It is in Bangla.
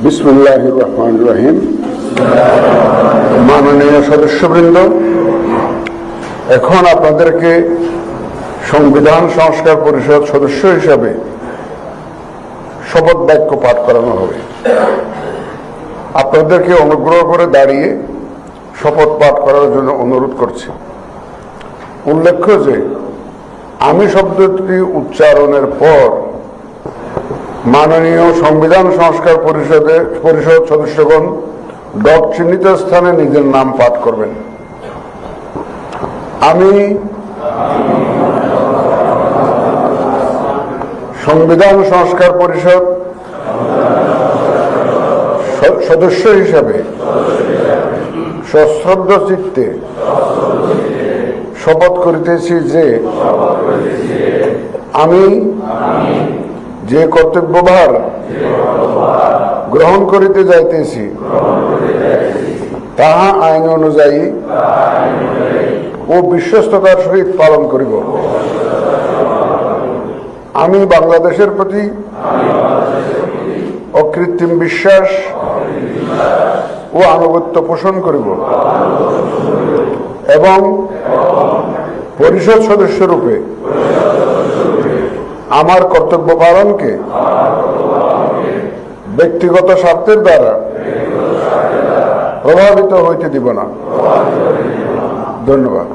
বিসমিল্লাহির রহমানির রহিম। মাননীয় সদস্যবৃন্দ, এখন আপনাদেরকে সংবিধান সংস্কার পরিষদ সদস্য হিসাবে শপথ বাক্য পাঠ করানো হবে। আপনাদেরকে অনুগ্রহ করে দাঁড়িয়ে শপথ পাঠ করার জন্য অনুরোধ করছি। উল্লেখ্য যে আমি শব্দটি উচ্চারণের পর মাননীয় সংবিধান সংস্কার পরিষদ সদস্যগণ ডট চিহ্নিত স্থানে নিজের নাম পাঠ করবেন। আমি সংবিধান সংস্কার পরিষদ সদস্য হিসাবে সশ্রদ্ধ চিত্তে শপথ করিতেছি যে আমি যে কর্তব্যভার গ্রহণ করিতে যাইতেছি তাহা আইন অনুযায়ী ও বিশ্বস্ততার সহিত পালন করিব। আমি বাংলাদেশের প্রতি অকৃত্রিম বিশ্বাস ও আনুগত্য পোষণ করিব এবং পরিষদ সদস্যরূপে আমার কর্তব্য পালনকে ব্যক্তিগত স্বার্থের দ্বারা প্রভাবিত হইতে দিব না। ধন্যবাদ।